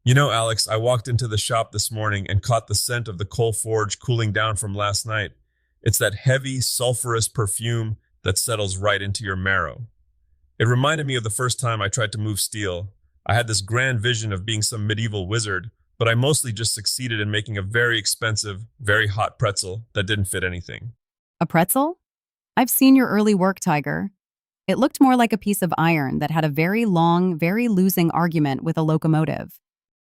You know, Alex, I walked into the shop this morning and caught the scent of the coal forge cooling down from last night. It's that heavy, sulfurous perfume that settles right into your marrow. It reminded me of the first time I tried to move steel. I had this grand vision of being some medieval wizard, but I mostly just succeeded in making a very expensive, very hot pretzel that didn't fit anything. A pretzel? I've seen your early work, Tiger. It looked more like a piece of iron that had a very long, very losing argument with a locomotive.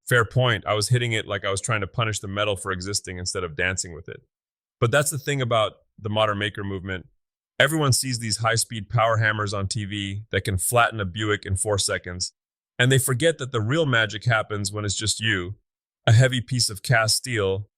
Fair point. I was hitting it like I was trying to punish the metal for existing instead of dancing with it. But that's the thing about the modern maker movement. Everyone sees these high-speed power hammers on TV that can flatten a Buick in 4 seconds, and they forget that the real magic happens when it's just you, a heavy piece of cast steel,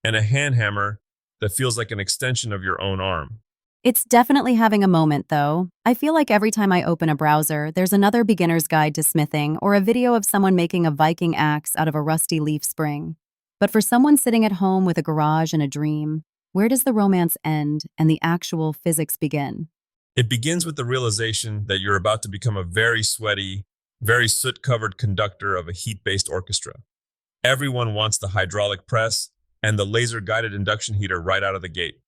and a hand hammer that feels like an extension of your own arm. It's definitely having a moment, though. I feel like every time I open a browser, there's another beginner's guide to smithing or a video of someone making a Viking axe out of a rusty leaf spring. But for someone sitting at home with a garage and a dream, where does the romance end and the actual physics begin? It begins with the realization that you're about to become a very sweaty, very soot-covered conductor of a heat-based orchestra. Everyone wants the hydraulic press and the laser-guided induction heater right out of the gate.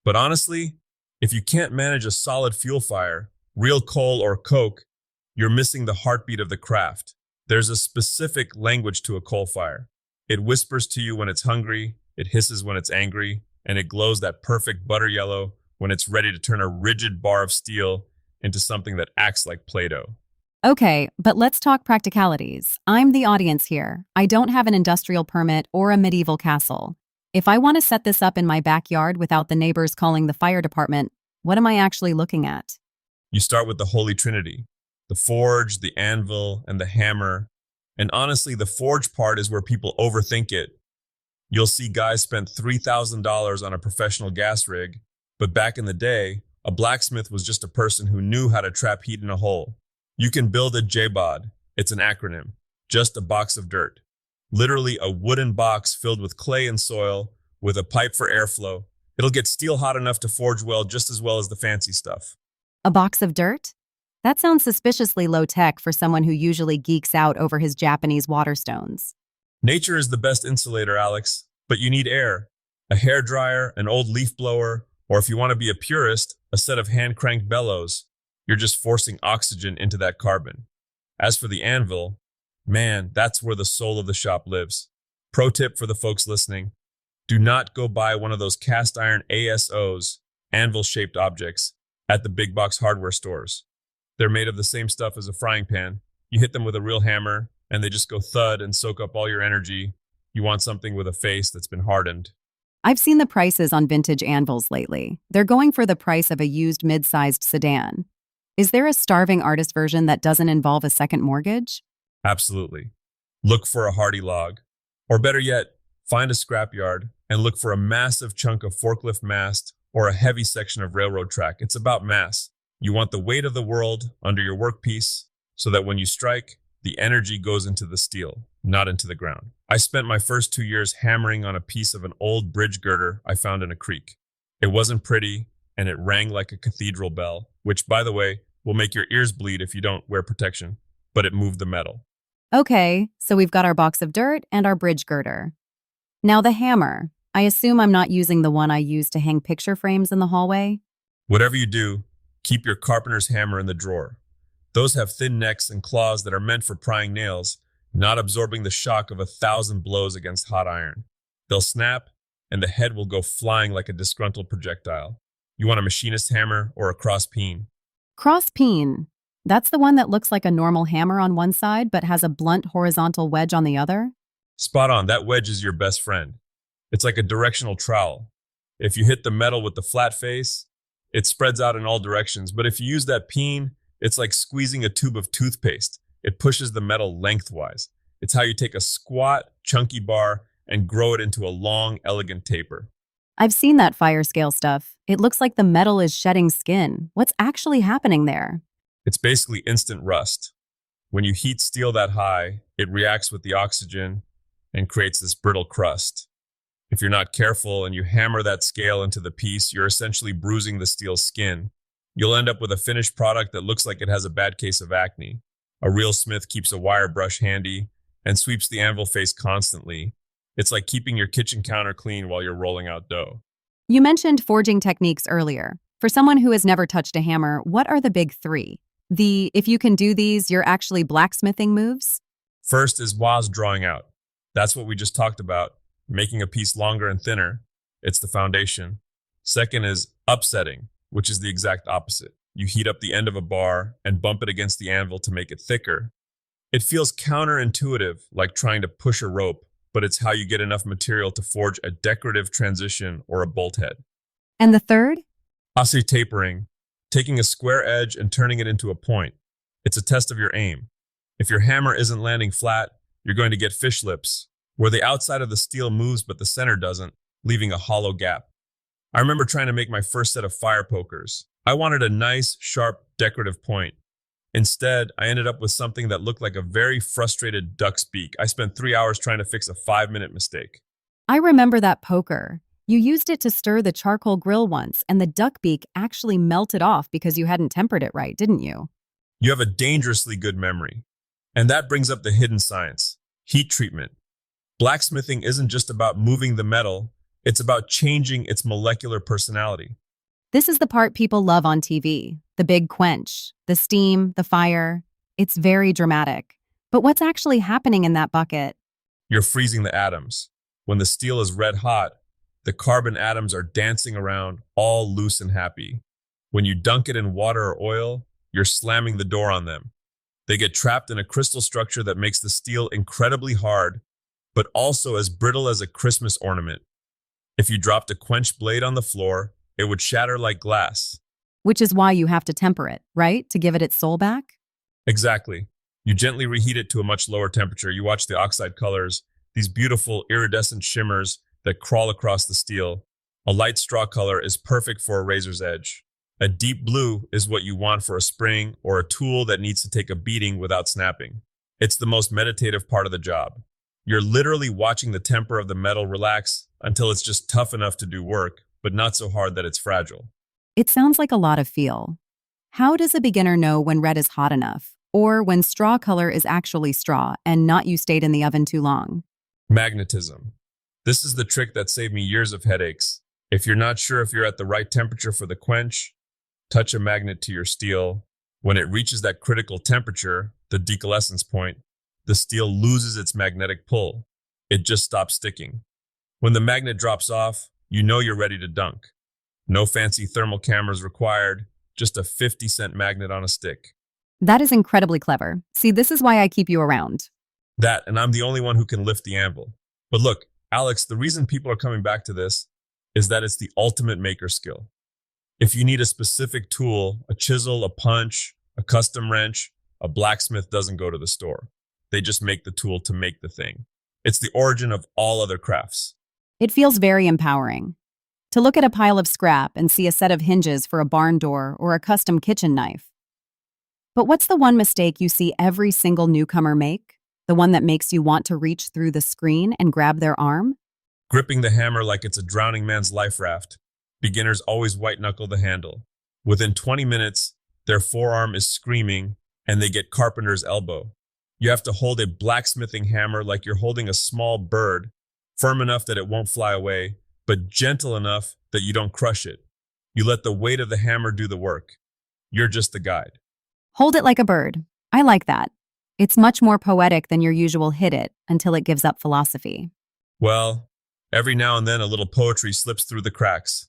But honestly, if you can't manage a solid fuel fire, real coal or coke, you're missing the heartbeat of the craft. There's a specific language to a coal fire. It whispers to you when it's hungry, it hisses when it's angry, and it glows that perfect butter yellow when it's ready to turn a rigid bar of steel into something that acts like Play-Doh. Okay, but let's talk practicalities. I'm the audience here. I don't have an industrial permit or a medieval castle. If I want to set this up in my backyard without the neighbors calling the fire department, what am I actually looking at? You start with the Holy Trinity, the forge, the anvil, and the hammer. And honestly, the forge part is where people overthink it. You'll see guys spend $3,000 on a professional gas rig, but back in the day, a blacksmith was just a person who knew how to trap heat in a hole. You can build a JBOD. It's an acronym, just a box of dirt. Literally a wooden box filled with clay and soil with a pipe for airflow. It'll get steel hot enough to forge well just as well as the fancy stuff. A box of dirt? That sounds suspiciously low-tech for someone who usually geeks out over his Japanese water stones. Nature is the best insulator, Alex, but you need air. A hair dryer, an old leaf blower, or if you want to be a purist, a set of hand-cranked bellows. You're just forcing oxygen into that carbon. As for the anvil, man, that's where the soul of the shop lives. Pro tip for the folks listening, do not go buy one of those cast iron ASOs, anvil-shaped objects, at the big box hardware stores. They're made of the same stuff as a frying pan. You hit them with a real hammer, and they just go thud and soak up all your energy. You want something with a face that's been hardened. I've seen the prices on vintage anvils lately. They're going for the price of a used mid-sized sedan. Is there a starving artist version that doesn't involve a second mortgage? Absolutely. Look for a hardy log. Or better yet, find a scrapyard and look for a massive chunk of forklift mast or a heavy section of railroad track. It's about mass. You want the weight of the world under your workpiece so that when you strike, the energy goes into the steel, not into the ground. I spent my first 2 years hammering on a piece of an old bridge girder I found in a creek. It wasn't pretty, and it rang like a cathedral bell, which, by the way, will make your ears bleed if you don't wear protection, but it moved the metal. Okay, so we've got our box of dirt and our bridge girder. Now the hammer. I assume I'm not using the one I use to hang picture frames in the hallway? Whatever you do, keep your carpenter's hammer in the drawer. Those have thin necks and claws that are meant for prying nails, not absorbing the shock of 1,000 blows against hot iron. They'll snap, and the head will go flying like a disgruntled projectile. You want a machinist hammer or a cross peen? Cross peen. That's the one that looks like a normal hammer on one side but has a blunt horizontal wedge on the other? Spot on, that wedge is your best friend. It's like a directional trowel. If you hit the metal with the flat face, it spreads out in all directions. But if you use that peen, it's like squeezing a tube of toothpaste. It pushes the metal lengthwise. It's how you take a squat, chunky bar and grow it into a long, elegant taper. I've seen that fire scale stuff. It looks like the metal is shedding skin. What's actually happening there? It's basically instant rust. When you heat steel that high, it reacts with the oxygen and creates this brittle crust. If you're not careful and you hammer that scale into the piece, you're essentially bruising the steel's skin. You'll end up with a finished product that looks like it has a bad case of acne. A real smith keeps a wire brush handy, and sweeps the anvil face constantly. It's like keeping your kitchen counter clean while you're rolling out dough. You mentioned forging techniques earlier. For someone who has never touched a hammer, what are the big three? The if you can do these, you're actually blacksmithing moves? First is Waz drawing out. That's what we just talked about, making a piece longer and thinner. It's the foundation. Second is upsetting, which is the exact opposite. You heat up the end of a bar and bump it against the anvil to make it thicker. It feels counterintuitive, like trying to push a rope, but it's how you get enough material to forge a decorative transition or a bolt head. And the third? Asi tapering, taking a square edge and turning it into a point. It's a test of your aim. If your hammer isn't landing flat, you're going to get fish lips, where the outside of the steel moves but the center doesn't, leaving a hollow gap. I remember trying to make my first set of fire pokers. I wanted a nice, sharp, decorative point. Instead, I ended up with something that looked like a very frustrated duck's beak. I spent 3 hours trying to fix a 5-minute mistake. I remember that poker. You used it to stir the charcoal grill once, and the duck beak actually melted off because you hadn't tempered it right, didn't you? You have a dangerously good memory. And that brings up the hidden science, heat treatment. Blacksmithing isn't just about moving the metal, it's about changing its molecular personality. This is the part people love on TV. The big quench, the steam, the fire. It's very dramatic. But what's actually happening in that bucket? You're freezing the atoms. When the steel is red hot, the carbon atoms are dancing around, all loose and happy. When you dunk it in water or oil, you're slamming the door on them. They get trapped in a crystal structure that makes the steel incredibly hard, but also as brittle as a Christmas ornament. If you dropped a quench blade on the floor, it would shatter like glass. Which is why you have to temper it, right? To give it its soul back? Exactly. You gently reheat it to a much lower temperature. You watch the oxide colors, these beautiful iridescent shimmers that crawl across the steel. A light straw color is perfect for a razor's edge. A deep blue is what you want for a spring or a tool that needs to take a beating without snapping. It's the most meditative part of the job. You're literally watching the temper of the metal relax until it's just tough enough to do work, but not so hard that it's fragile. It sounds like a lot of feel. How does a beginner know when red is hot enough, or when straw color is actually straw and not you stayed in the oven too long? Magnetism. This is the trick that saved me years of headaches. If you're not sure if you're at the right temperature for the quench, touch a magnet to your steel. When it reaches that critical temperature, the decoalescence point, the steel loses its magnetic pull. It just stops sticking. When the magnet drops off, you know you're ready to dunk. No fancy thermal cameras required, just a 50-cent magnet on a stick. That is incredibly clever. See, this is why I keep you around. That, and I'm the only one who can lift the anvil. But look, Alex, the reason people are coming back to this is that it's the ultimate maker skill. If you need a specific tool, a chisel, a punch, a custom wrench, a blacksmith doesn't go to the store. They just make the tool to make the thing. It's the origin of all other crafts. It feels very empowering. To look at a pile of scrap and see a set of hinges for a barn door or a custom kitchen knife. But what's the one mistake you see every single newcomer make? The one that makes you want to reach through the screen and grab their arm? Gripping the hammer like it's a drowning man's life raft. Beginners always white-knuckle the handle. Within 20 minutes, their forearm is screaming and they get carpenter's elbow. You have to hold a blacksmithing hammer like you're holding a small bird, firm enough that it won't fly away, but gentle enough that you don't crush it. You let the weight of the hammer do the work. You're just the guide. Hold it like a bird. I like that. It's much more poetic than your usual hit it until it gives up philosophy. Well, every now and then a little poetry slips through the cracks.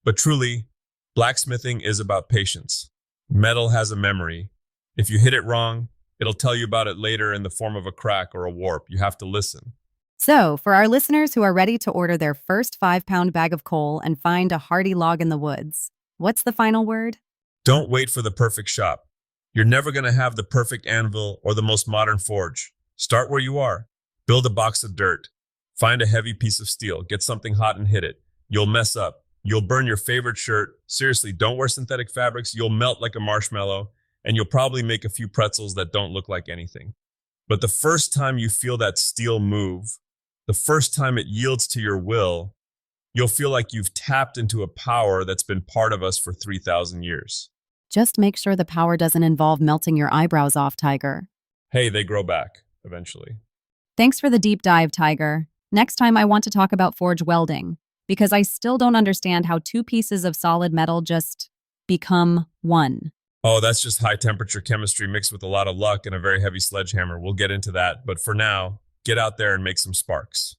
But truly, blacksmithing is about patience. Metal has a memory. If you hit it wrong, it'll tell you about it later in the form of a crack or a warp. You have to listen. So, for our listeners who are ready to order their first 5-pound bag of coal and find a hearty log in the woods, what's the final word? Don't wait for the perfect shop. You're never going to have the perfect anvil or the most modern forge. Start where you are. Build a box of dirt. Find a heavy piece of steel. Get something hot and hit it. You'll mess up. You'll burn your favorite shirt. Seriously, don't wear synthetic fabrics. You'll melt like a marshmallow, and you'll probably make a few pretzels that don't look like anything. But the first time you feel that steel move, the first time it yields to your will, you'll feel like you've tapped into a power that's been part of us for 3,000 years. Just make sure the power doesn't involve melting your eyebrows off, Tiger. Hey, they grow back eventually. Thanks for the deep dive, Tiger. Next time I want to talk about forge welding, because I still don't understand how two pieces of solid metal just become one. Oh, that's just high temperature chemistry mixed with a lot of luck and a very heavy sledgehammer. We'll get into that. But for now, get out there and make some sparks.